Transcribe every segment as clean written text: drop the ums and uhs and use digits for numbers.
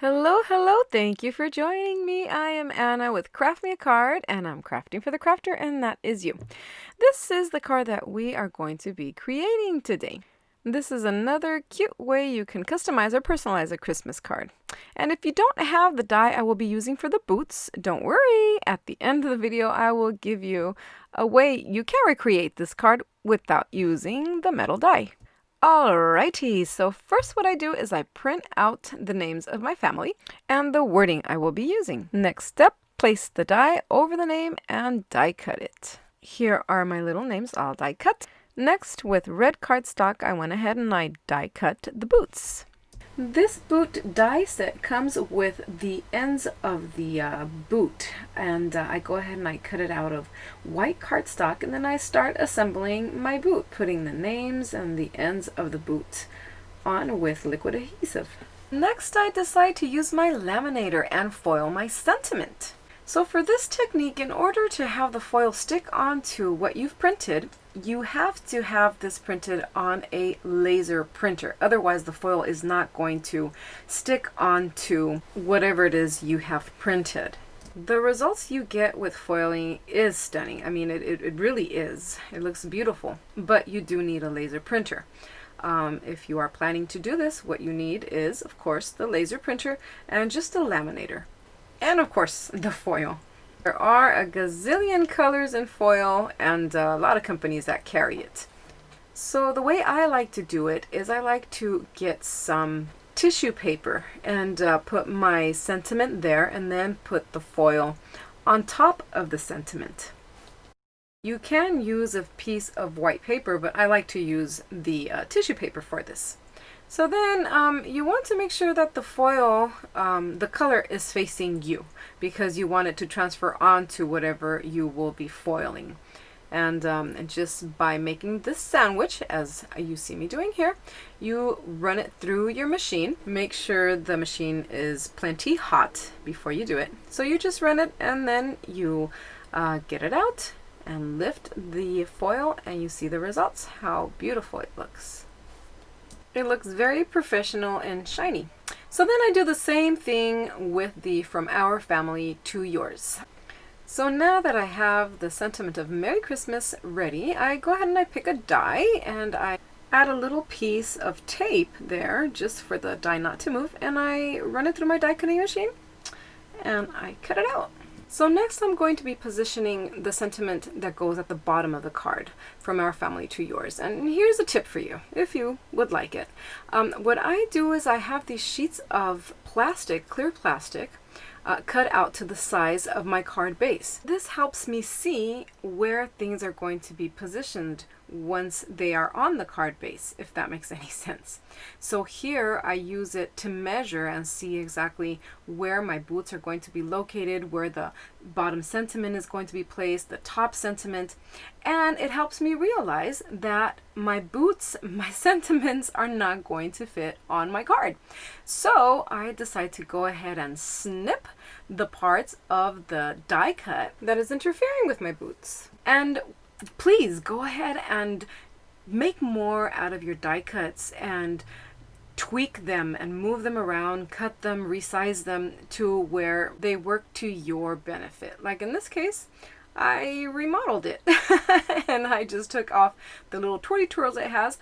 Hello, hello, thank you for joining me. I am Anna with Craft Me a Card, and I'm crafting for the crafter, and that is you. This is the card that we are going to be creating today. This is another cute way you can customize or personalize a Christmas card. And if you don't have the die I will be using for the boots, don't worry. At the end of the video, I will give you a way you can recreate this card without using the metal die. Alrighty, so first what I do is I print out the names of my family and the wording I will be using. Next step, place the die over the name and die cut it. Here are my little names, I'll die cut. Next, with red cardstock, I went ahead and I die cut the boots. This boot die set comes with the ends of the boot, and I go ahead and I cut it out of white cardstock, and then I start assembling my boot, putting the names and the ends of the boot on with liquid adhesive. Next, I decide to use my laminator and foil my sentiment. So for this technique, in order to have the foil stick onto what you've printed, you have to have this printed on a laser printer. Otherwise, the foil is not going to stick onto whatever it is you have printed. The results you get with foiling is stunning. I mean, it really is. It looks beautiful, but you do need a laser printer. If you are planning to do this, what you need is, of course, the laser printer and just a laminator. And of course, the foil. There are a gazillion colors in foil and a lot of companies that carry it. So the way I like to do it is I like to get some tissue paper and put my sentiment there and then put the foil on top of the sentiment. You can use a piece of white paper, but I like to use the tissue paper for this. So then you want to make sure that the foil, the color is facing you, because you want it to transfer onto whatever you will be foiling. And just by making this sandwich, as you see me doing here, you run it through your machine. Make sure the machine is plenty hot before you do it. So you just run it and then you get it out and lift the foil and you see the results, how beautiful it looks. It looks very professional and shiny. So then I do the same thing with the From Our Family to Yours. So now that I have the sentiment of Merry Christmas ready, I go ahead and I pick a die and I add a little piece of tape there just for the die not to move, and I run it through my die cutting machine and I cut it out. So next I'm going to be positioning the sentiment that goes at the bottom of the card, From Our Family to Yours. And here's a tip for you, if you would like it. What I do is I have these sheets of plastic, clear plastic, cut out to the size of my card base. This helps me see where things are going to be positioned once they are on the card base, if that makes any sense. So here I use it to measure and see exactly where my boots are going to be located, where the bottom sentiment is going to be placed, the top sentiment, and it helps me realize that my boots, my sentiments are not going to fit on my card. So I decide to go ahead and snip the parts of the die cut that is interfering with my boots. And please go ahead and make more out of your die cuts and tweak them and move them around, cut them, resize them to where they work to your benefit. Like in this case, I remodeled it and I just took off the little twirly twirls it has,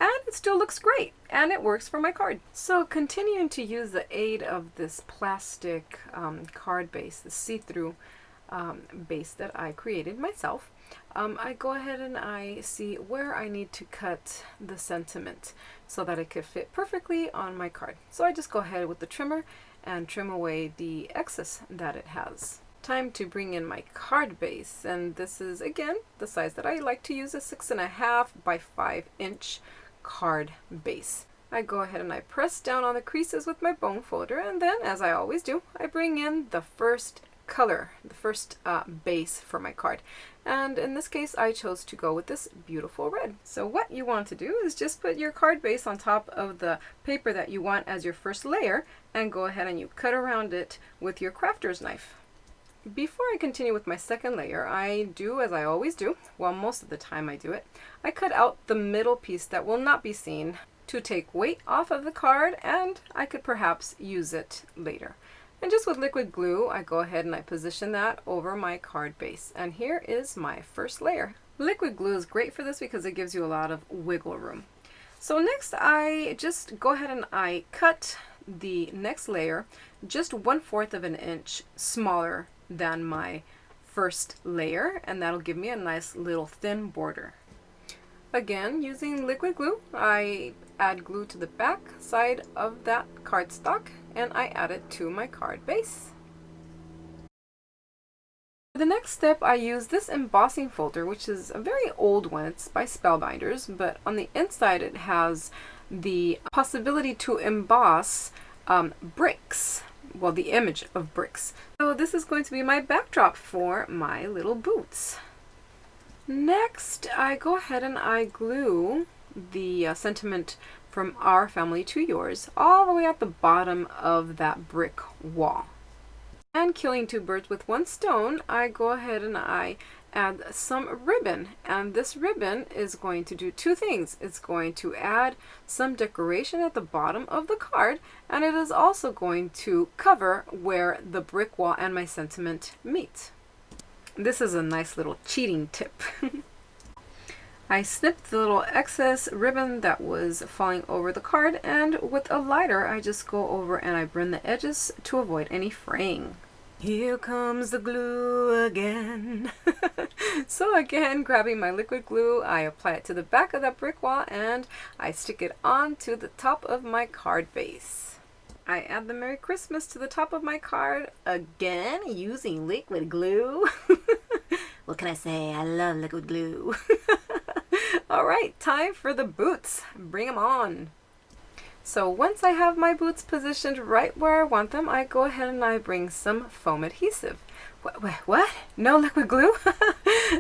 and it still looks great and it works for my card. So continuing to use the aid of this plastic card base, the see-through base that I created myself, I go ahead and I see where I need to cut the sentiment so that it could fit perfectly on my card. So I just go ahead with the trimmer and trim away the excess that it has. Time to bring in my card base, and this is again the size that I like to use, a 6.5 by 5 inch card base. I go ahead and I press down on the creases with my bone folder, and then, as I always do, I bring in the first color, the first base for my card. And in this case, I chose to go with this beautiful red. So what you want to do is just put your card base on top of the paper that you want as your first layer, and go ahead and you cut around it with your crafter's knife. Before I continue with my second layer, I do as I always do, well, most of the time I do it, I cut out the middle piece that will not be seen to take weight off of the card, and I could perhaps use it later. And just with liquid glue, I go ahead and I position that over my card base. And here is my first layer. Liquid glue is great for this because it gives you a lot of wiggle room. So next I just go ahead and I cut the next layer just 1/4 of an inch smaller than my first layer, and that'll give me a nice little thin border. Again, using liquid glue, I add glue to the back side of that cardstock and I add it to my card base. For the next step, I use this embossing folder, which is a very old one. It's by Spellbinders, but on the inside it has the possibility to emboss bricks. Well, the image of bricks. So this is going to be my backdrop for my little boots. Next, I go ahead and I glue the sentiment from our family to yours all the way at the bottom of that brick wall. And killing two birds with one stone, I go ahead and I add some ribbon, and this ribbon is going to do two things. It's going to add some decoration at the bottom of the card, and it is also going to cover where the brick wall and my sentiment meet. This is a nice little cheating tip. I snipped the little excess ribbon that was falling over the card, and with a lighter I just go over and I burn the edges to avoid any fraying. Here comes the glue again. So again, grabbing my liquid glue, I apply it to the back of that brick wall and I stick it onto the top of my card base. I add the Merry Christmas to the top of my card, again using liquid glue. What can I say? I love liquid glue. Alright, time for the boots. Bring them on. So once I have my boots positioned right where I want them, I go ahead and I bring some foam adhesive. What? No liquid glue?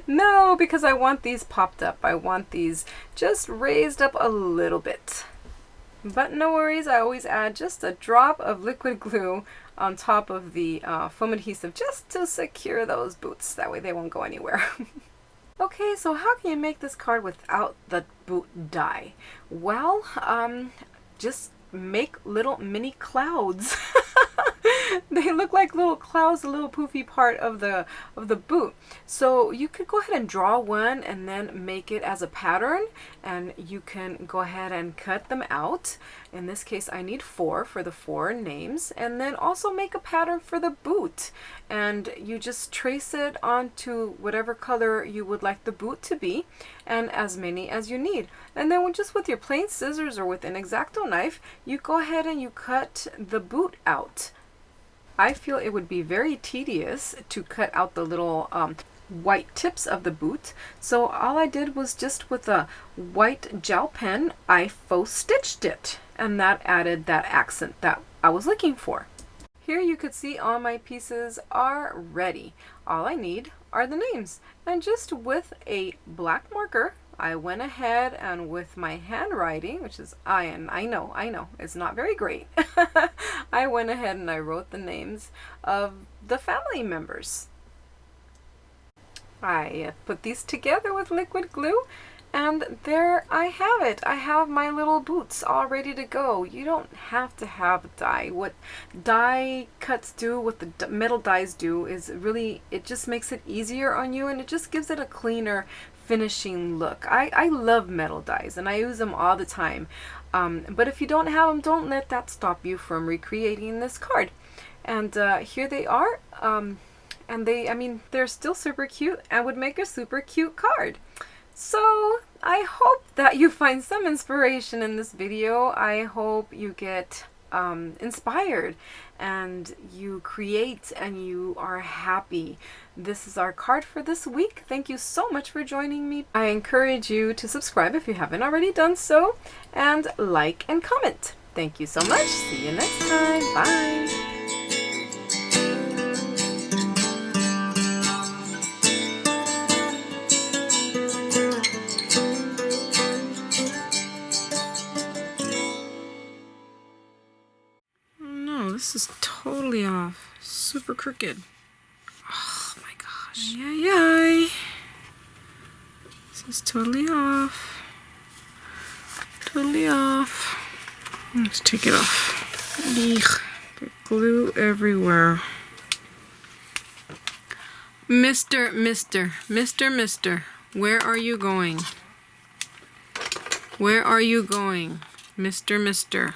No, because I want these popped up. I want these just raised up a little bit. But no worries, I always add just a drop of liquid glue on top of the foam adhesive just to secure those boots. That way they won't go anywhere. Okay, so how can you make this card without the boot die? Well, just make little mini clouds. They look like little clouds, a little poofy part of the boot. So you could go ahead and draw one and then make it as a pattern, and you can go ahead and cut them out. In this case I need 4 for the 4 names, and then also make a pattern for the boot, and you just trace it onto whatever color you would like the boot to be, and as many as you need. And then just with your plain scissors or with an X-Acto knife, you go ahead and you cut the boot out. I feel it would be very tedious to cut out the little white tips of the boot, so all I did was just with a white gel pen, I faux stitched it, and that added that accent that I was looking for. Here you could see all my pieces are ready. All I need are the names, and just with a black marker, I went ahead and with my handwriting, which is I know, it's not very great. I went ahead and I wrote the names of the family members. I put these together with liquid glue, and there I have it. I have my little boots all ready to go. You don't have to have dye. What die cuts do, what the metal dies do, is really, it just makes it easier on you, and it just gives it a cleaner finishing look. I love metal dies and I use them all the time, but if you don't have them, don't let that stop you from recreating this card. And here they are, and they're still super cute and would make a super cute card. So I hope that you find some inspiration in this video. I hope you get inspired and you create and you are happy. This is our card for this week. Thank you so much for joining me. I encourage you to subscribe if you haven't already done so, and like and comment. Thank you so much. See you next time. Bye. This is totally off. Super crooked. Oh my gosh. This is totally off. totally off. Let's take it off. Eek. Glue everywhere. Mister, where are you going? Where are you going? Mister,